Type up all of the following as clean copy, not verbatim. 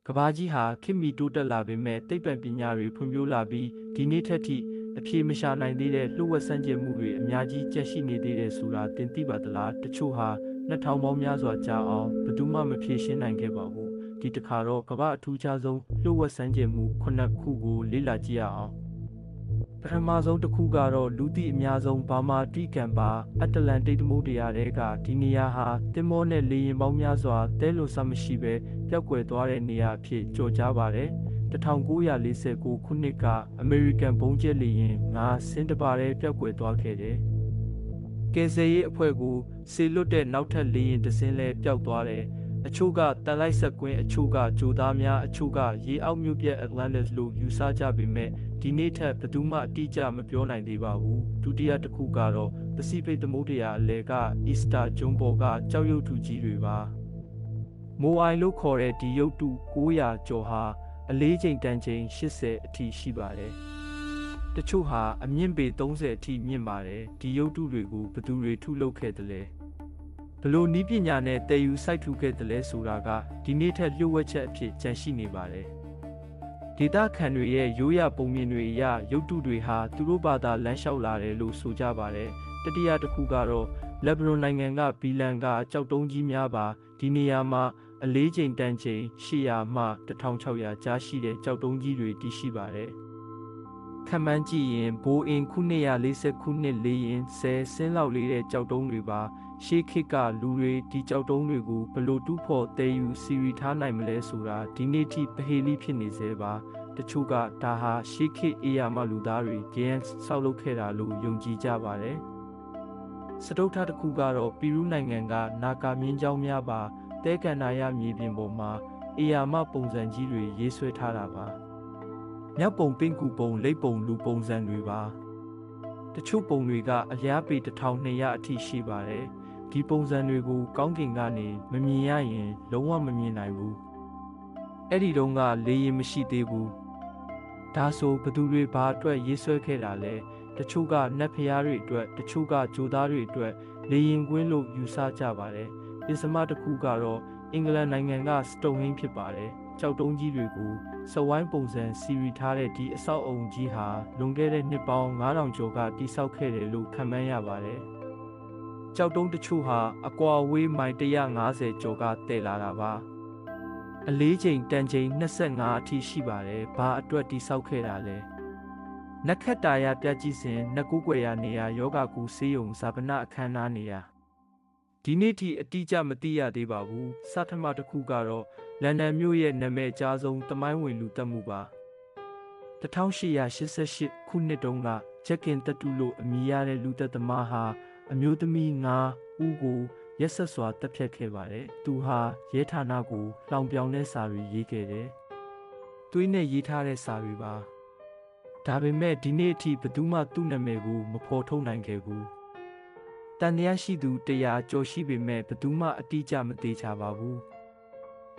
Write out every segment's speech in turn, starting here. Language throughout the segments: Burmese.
ကဘာကြီးဟာခေတ်မီတိုးတက်လာပေမဲ့သိပ္ပံပညာတွေဖွံ့ဖြိုးလာပြီးဒီနေ့ထက်ထိအပြေမရှာနိုင်သေးတဲ့လျှို့ဝှက်ဆန်းကျင်မှုတွေအများကြီးကျက်ရှိနေသေးတယ်ဆိုတာတင်သိပါသလားတချို့ဟာ2000ပေါင်းများစွာကြာအောင်ဘယ်သူမှမဖြေရှင်းနိုင်ခဲ့ပါဘူးဒီတစ်ခါတော့ကမ္ဘာအထူးခြားဆုံးလျှို့ဝှက်ဆန်းကျင်မှု9ခုကိုလေ့လာကြည့်ရအောင်ပထမဆုံးတစ်ခုကတော့လူသိအများဆုံးဘာမာတိကန်ပါအတ္တလန်တိတ်သမုဒ္ဒရာတွေကဒီနေရာဟာတင်မောနဲ့လေရင်ပေါင်းများစွာတဲလွန်ဆမရှိပဲပျောက်ကွယ်သွားတဲ့နေရာအဖြစ်ကြော်ကြားပါတယ်1949ခုနှစ်ကအမေရိကန်ဘုံကျဲလေရင်9ဆင်းတပါးပျောက်ကွယ်သွားခဲ့တယ်ကယ်ဆယ်ရေးအဖွဲ့ကိုစေလွတ်တဲ့နောက်ထပ်လေရင်တစ်စင်းလဲပျောက်သွားတယ်အချို့ကတန်လိုက်ဆက်ကွင်းအချို့ကဂျိုသားများအချို့ကရေအောက်မြို့ပြက် Atlantis လို့ယူဆကြပေမဲ့ဒီနေ့ထက်ဘယ်သူမှအတိအကျမပြောနိုင်သေးပါဘူးဒုတိယတစ်ခုကတော့ပစိဖိတ်သမုဒ္ဒရာအလယ်က Easter ကျွန်းပေါ်ကကြောက်ရွံ့ထူကြီးတွေပါမိုအိုင်လို့ခေါ်တဲ့ဒီရုပ်တု900ကျော်ဟာအလေးချိန်တန်ချိန်80အထိရှိပါတယ်တချို့ဟာအမြင့်ပေ30အထိမြင့်ပါတယ်ဒီရုပ်တုတွေကိုဘယ်သူတွေထုလုပ်ခဲ့တယ်လဲဘလို့နီးပညာနဲ့တည်ယူစိုက်ထူခဲ့တယ်လဲဆိုတာကဒီနေ့ထက်လျှို့ဝှက်ချက်အဖြစ်ကျန်ရှိနေပါတယ်ဒေတာခန်တွေရဲ့ရိုးရပုံမြင်တွေအရရုပ်တုတွေဟာသူတို့ဘာသာလမ်းလျှောက်လာတယ်လို့ဆိုကြပါတယ်တတိယတစ်ခုကတော့လက်ဘနွန်နိုင်ငံကဘီလန်ကကြောက်တုံးကြီးများပါဒီနေရာမှာအလေးချိန်တန်ချိန်800မှ1600ကြားရှိတဲ့ကြောက်တုံးကြီးတွေတည်ရှိပါတယ်ခန့်မှန်းကြည့်ရင်ဘိုးအင်940ခုနှစ်လေရင်10ဆင်းလောက်လေးတဲ့ကြောက်တုံးတွေပါရှေးခေတ်ကလူတွေဒီကြောက်တုံးတွေကိုဘလို့တူးဖော်တည်ယူစီရီထားနိုင်မလဲဆိုတာဒီနေ့ထိပဟေလိဖြစ်နေသေးပါတချို့ကဒါဟာရှေးခေတ်အေယာမလူသားတွေဂျင်းဆောက်လုပ်ခဲ့တာလို့ယုံကြည်ကြပါတယ်စတုထတစ်ခုကတော့ပီရူးနိုင်ငံကနာကာမြင်းကြောင်းများပါတဲကန်နာရမြေပြင်ပေါ်မှာအေယာမပုံစံကြီးတွေရေးဆွဲထားတာပါမြောက်ပုံပင်ကူပုံလိပ်ပုံလူပုံစံတွေပါတချို့ပုံတွေကအလျားပေ1200အထိရှိပါတယ်ဒီပုံစံတွေကိုကောင်းကင်ကနေမမြင်ရရင်လုံးဝမမြင်နိုင်ဘူးအဲ့ဒီတုန်းကလေရင်မရှိသေးဘူးဒါဆိုဘသူတွေဘာအတွက်ရေးဆွဲခဲ့တာလဲတချို့ကနတ်ဖျားတွေအတွက်တချို့ကဂျိုသားတွေအတွက်လေရင်ကွင်းလို့ယူဆကြပါတယ်ပစ္စမတစ်ခုကတော့အင်္ဂလန်နိုင်ငံကစတုန်ဟင်းဖြစ်ပါတယ်ကြောက်တုံးကြီးတွေကိုစဝိုင်းပုံစံစီရီထားတဲ့ဒီအဆောက်အုံကြီးဟာလွန်ခဲ့တဲ့နှစ်ပေါင်း9000ကျော်ကတည်ဆောက်ခဲ့တယ်လို့ခန့်မှန်းရပါတယ်ကြောက်တုံးတချို့ဟာအကွာအဝေးမိုင်150ကျော်ကတည်လာတာပါအလေးချိန်တန်ချိန်25အထိရှိပါတယ်ဘာအတွက်တည်ဆောက်ခဲ့တာလဲနက္ခတ်တာရပြကြည့်စဉ်နတ်ကိုးကွယ်ရာနေရာယောဂကူဆေးရုံဇာပနအခမ်းအနားနေရာဒီနေ့ထိအတိအကျမသိရသေးပါဘူးစထမတစ်ခုကတော့လန်ဒန်မြို့ရဲ့နာမည်အကြားဆုံးတမိုင်းဝင်လူတက်မှုပါ1888ခုနှစ်တုန်းကဂျက်ကင်တတူလို့အမည်ရတဲ့လူသက်သမားဟာအမျိုးသမီး9ဦးကိုရက်ဆက်စွာတပ်ဖြတ်ခဲ့ပါတယ်သူဟာရဲဌာနကိုလောင်ပြောင်တဲ့စာတွေရေးခဲ့တယ်သွေးနဲ့ရေးထားတဲ့စာတွေပါဒါပေမဲ့ဒီနေ့အထိဘယ်သူမှသူ့နာမည်ကိုမဖော်ထုတ်နိုင်ခဲ့ဘူးတန်တရားရှိသူ100ကျော်ရှိပေမဲ့ဘယ်သူမှအတိအကျမသိချပါဘူး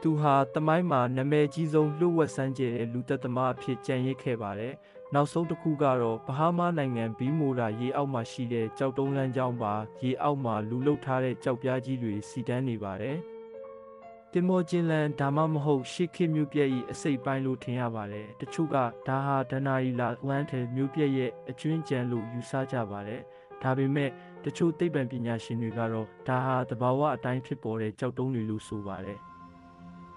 သူဟာတမိုင်းမှာနာမည်ကြီးဆုံးလျှို့ဝှက်ဆန်းကျယ်တဲ့လူသက်သမားအဖြစ်ကြံရစ်ခဲ့ပါတယ်နောက်ဆုံးတစ်ခုကတော့ဘဟားမားနိုင်ငံဘီမိုရာရေအောက်မှာရှိတဲ့ကြောက်တုံးလမ်းကြောင်းပါရေအောက်မှာလူလုထားတဲ့ကြောက်ပြားကြီးတွေစီတန်းနေပါတယ်တင်မောကျင်းလန်ဒါမှမဟုတ်ရှေးခေတ်မြို့ပြည့်၏အစိပ်ပိုင်းလို့ထင်ရပါတယ်တချို့ကဒါဟာဒနာရီလာလန်ထဲမြို့ပြည့်ရဲ့အကျွင်းကြံလို့ယူဆကြပါတယ်ဒါပေမဲ့တချို့သိပ္ပံပညာရှင်တွေကတော့ဒါဟာသဘာဝအတိုင်းဖြစ်ပေါ်တဲ့ကြောက်တုံးတွေလို့ဆိုပါတယ်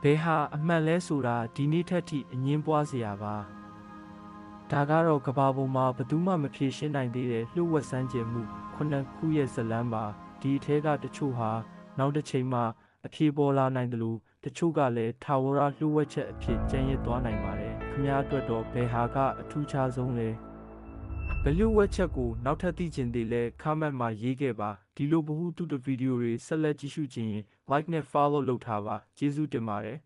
ဘယ်ဟာအမှန်လဲဆိုတာဒီနေ့ထက်ထိအငင်းပွားစရာပါဒါကတော့ကဘာပေါ်မှာဘယ်သူမှမဖြေရှင်းနိုင်သေးတဲ့လျှို့ဝှက်ဆန်းကျင်မှု9ခုရဲ့ဇလန်းပါဒီအထဲကတချို့ဟာနောက်တစ်ချိန်မှာအဖြေပေါ်လာနိုင်တယ်လို့တချို့ကလည်းထာဝရလျှို့ဝှက်ချက်အဖြစ်ကျန်ရစ်သွားနိုင်ပါတယ်ခင်ဗျားအတွက်တော့ဘယ်ဟာကအထူးခြားဆုံးလဲဘယ်လျှို့ဝှက်ချက်ကိုနောက်ထပ်သိချင်သေးလဲ comment မှာရေးခဲ့ပါဒီလိုဗဟုသုတဗီဒီယိုတွေဆက်လက်ကြည့်ရှုခြင်းရင် like နဲ့ follow လုပ်ထားပါကျေးဇူးတင်ပါတယ်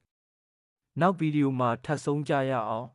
နောက်ဗီဒီယိုမှာထပ်ဆုံးကြရအောင်